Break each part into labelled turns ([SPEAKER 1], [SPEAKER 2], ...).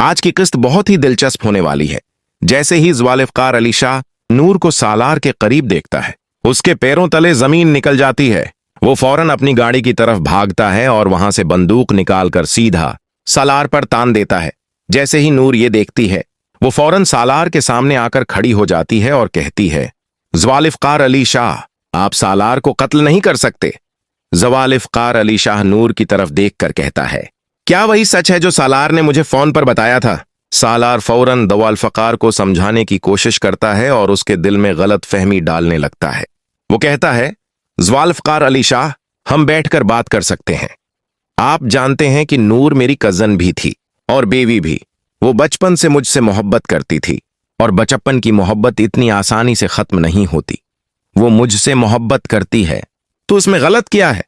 [SPEAKER 1] आज की किस्त बहुत ही दिलचस्प होने वाली है। जैसे ही ज़ुल्फ़िकार अली शाह नूर को सालार के करीब देखता है, उसके पैरों तले जमीन निकल जाती है। वो फौरन अपनी गाड़ी की तरफ भागता है और वहां से बंदूक निकालकर सीधा सालार पर तान देता है। जैसे ही नूर ये देखती है, वो फौरन सालार के सामने आकर खड़ी हो जाती है और कहती है, ज़ुल्फ़िकार अली शाह, आप सालार को कत्ल नहीं कर सकते। ज़ुल्फ़िकार अली शाह नूर की तरफ देखकर कहता है, क्या वही सच है जो सालार ने मुझे फोन पर बताया था? सालार फौरन ज़ुल्फ़िकार को समझाने की कोशिश करता है और उसके दिल में गलत फहमी डालने लगता है। वो कहता है, ज़ुल्फ़िकार अली शाह, हम बैठकर बात कर सकते हैं। आप जानते हैं कि नूर मेरी कजन भी थी और बीवी भी। वो बचपन से मुझसे मोहब्बत करती थी और बचपन की मोहब्बत इतनी आसानी से खत्म नहीं होती। वो मुझसे मोहब्बत करती है तो उसमें गलत क्या है?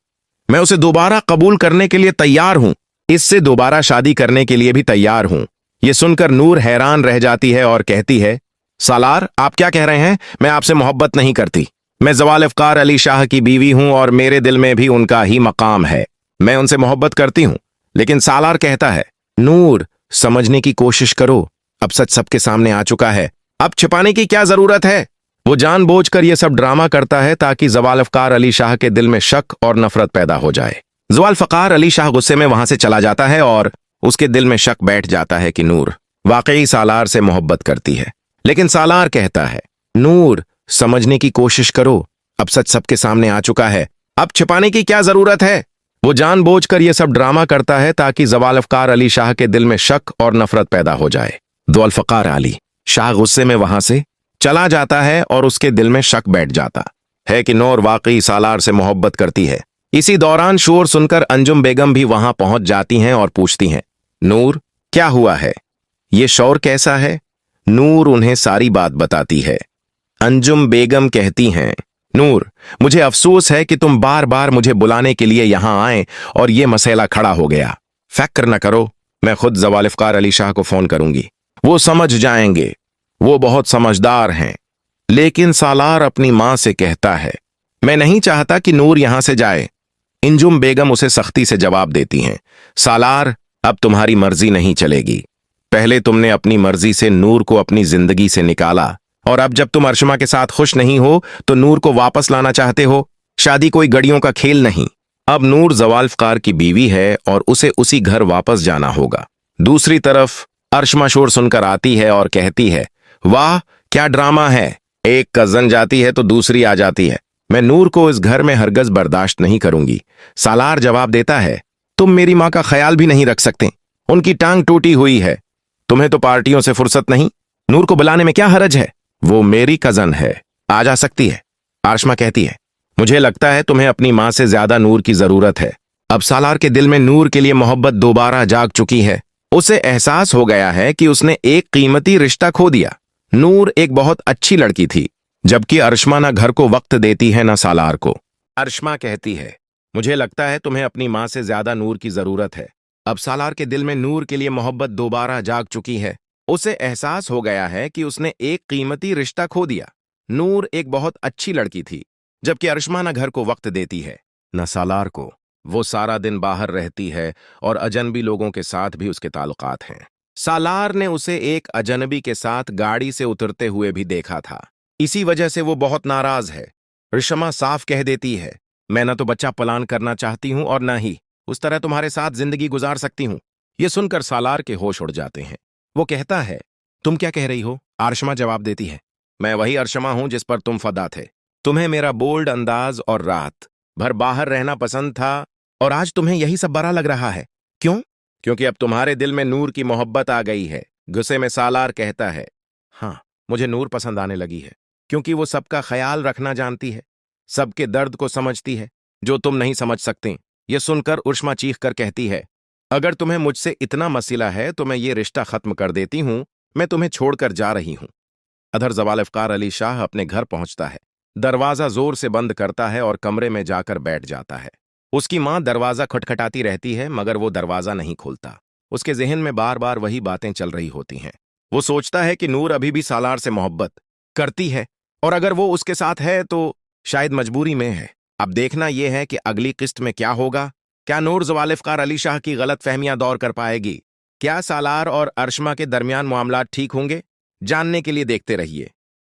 [SPEAKER 1] मैं उसे दोबारा कबूल करने के लिए तैयार हूं, इससे दोबारा शादी करने के लिए भी तैयार हूं। यह सुनकर नूर हैरान रह जाती है और कहती है, सालार, आप क्या कह रहे हैं? मैं आपसे मोहब्बत नहीं करती। मैं ज़ुल्फ़िकार अली शाह की बीवी हूं और मेरे दिल में भी उनका ही मकाम है। मैं उनसे मोहब्बत करती हूं। लेकिन सालार कहता है, नूर, समझने की कोशिश करो। अब सच सबके सामने आ चुका है, अब छिपाने की क्या जरूरत है? वो जानबूझकर यह सब ड्रामा करता है ताकि ज़ुल्फ़िकार अली शाह के दिल में शक और नफरत पैदा हो जाए। ज़ुल्फ़िकार अली शाह गुस्से में वहां से चला जाता है और उसके दिल में शक बैठ जाता है कि नूर वाकई सालार से मोहब्बत करती है। लेकिन सालार कहता है, नूर, समझने की कोशिश करो। अब सच सबके सामने आ चुका है, अब छिपाने की क्या जरूरत है? वो जानबूझकर यह सब ड्रामा करता है ताकि ज़ुल्फ़िकार अली शाह के दिल में शक और नफरत पैदा हो जाए। ज़ुल्फ़िकार अली शाह गुस्से में वहां से चला जाता है और उसके दिल में शक बैठ जाता है कि नूर वाकई सालार से मोहब्बत करती है। इसी दौरान शोर सुनकर अंजुम बेगम भी वहां पहुंच जाती हैं और पूछती हैं, नूर, क्या हुआ है? ये शोर कैसा है? नूर उन्हें सारी बात बताती है। अंजुम बेगम कहती हैं, नूर, मुझे अफसोस है कि तुम बार बार मुझे बुलाने के लिए यहां आए और ये मसला खड़ा हो गया। फिक्र न करो, मैं खुद ज़ुल्फ़िकार अली शाह को फोन करूंगी, वो समझ जाएंगे, वो बहुत समझदार हैं। लेकिन सालार अपनी मां से कहता है, मैं नहीं चाहता कि नूर यहां से जाए। अंजुम बेगम उसे सख्ती से जवाब देती हैं, सालार, अब तुम्हारी मर्जी नहीं चलेगी। पहले तुमने अपनी मर्जी से नूर को अपनी जिंदगी से निकाला और अब जब तुम अर्शमा के साथ खुश नहीं हो तो नूर को वापस लाना चाहते हो। शादी कोई गड़ियों का खेल नहीं। अब नूर ज़ुल्फ़िकार की बीवी है और उसे उसी घर वापस जाना होगा। दूसरी तरफ अर्शमा शोर सुनकर आती है और कहती है, वाह, क्या ड्रामा है। एक कजन जाती है तो दूसरी आ जाती है। मैं नूर को इस घर में हरगज बर्दाश्त नहीं करूंगी। सालार जवाब देता है, तुम मेरी मां का ख्याल भी नहीं रख सकते। उनकी टांग टूटी हुई है। तुम्हें तो पार्टियों से फुर्सत नहीं। नूर को बुलाने में क्या हरज है? वो मेरी कजन है, आ जा सकती है। आर्शमा कहती है, मुझे लगता है तुम्हें अपनी मां से ज्यादा नूर की जरूरत है। अब सालार के दिल में नूर के लिए मोहब्बत दोबारा जाग चुकी है। उसे एहसास हो गया है कि उसने एक कीमती रिश्ता खो दिया। नूर एक बहुत अच्छी लड़की थी, जबकि अर्शमा न घर को वक्त देती है न सालार को। अर्शमा कहती है, मुझे लगता है तुम्हें अपनी मां से ज्यादा नूर की जरूरत है। अब सालार के दिल में नूर के लिए मोहब्बत दोबारा जाग चुकी है। उसे एहसास हो गया है कि उसने एक कीमती रिश्ता खो दिया। नूर एक बहुत अच्छी लड़की थी, जबकि अर्शमा न घर को वक्त देती है न सालार को। वो सारा दिन बाहर रहती है और अजनबी लोगों के साथ भी उसके ताल्लुकात हैं। सालार ने उसे एक अजनबी के साथ गाड़ी से उतरते हुए भी देखा था। इसी वजह से वो बहुत नाराज है। अर्शमा साफ कह देती है, मैं न तो बच्चा प्लान करना चाहती हूं और न ही उस तरह तुम्हारे साथ जिंदगी गुजार सकती हूं। यह सुनकर सालार के होश उड़ जाते हैं। वो कहता है, तुम क्या कह रही हो? अर्शमा जवाब देती है, मैं वही अर्शमा हूं जिस पर तुम फदा थे। तुम्हें मेरा बोल्ड अंदाज और रात भर बाहर रहना पसंद था और आज तुम्हें यही सब बुरा लग रहा है। क्यों? क्योंकि अब तुम्हारे दिल में नूर की मोहब्बत आ गई है। गुस्से में सालार कहता है, हाँ, मुझे नूर पसंद आने लगी है, क्योंकि वो सबका ख्याल रखना जानती है, सबके दर्द को समझती है जो तुम नहीं समझ सकते। यह सुनकर उर्शमा चीख कर कहती है, अगर तुम्हें मुझसे इतना मसला है तो मैं ये रिश्ता खत्म कर देती हूं। मैं तुम्हें छोड़कर जा रही हूं। अधर ज़ुल्फ़िकार अली शाह अपने घर पहुंचता है, दरवाजा जोर से बंद करता है और कमरे में जाकर बैठ जाता है। उसकी मां दरवाजा खटखटाती रहती है मगर वो दरवाजा नहीं खोलता। उसके जहन में बार बार वही बातें चल रही होती हैं। वो सोचता है कि नूर अभी भी सालार से मोहब्बत करती है और अगर वो उसके साथ है तो शायद मजबूरी में है। अब देखना यह है कि अगली किस्त में क्या होगा। क्या नूर ज़ुल्फ़िकार अली शाह की गलत फहमियां दूर कर पाएगी? क्या सालार और अर्शमा के दरमियान मामला ठीक होंगे? जानने के लिए देखते रहिए।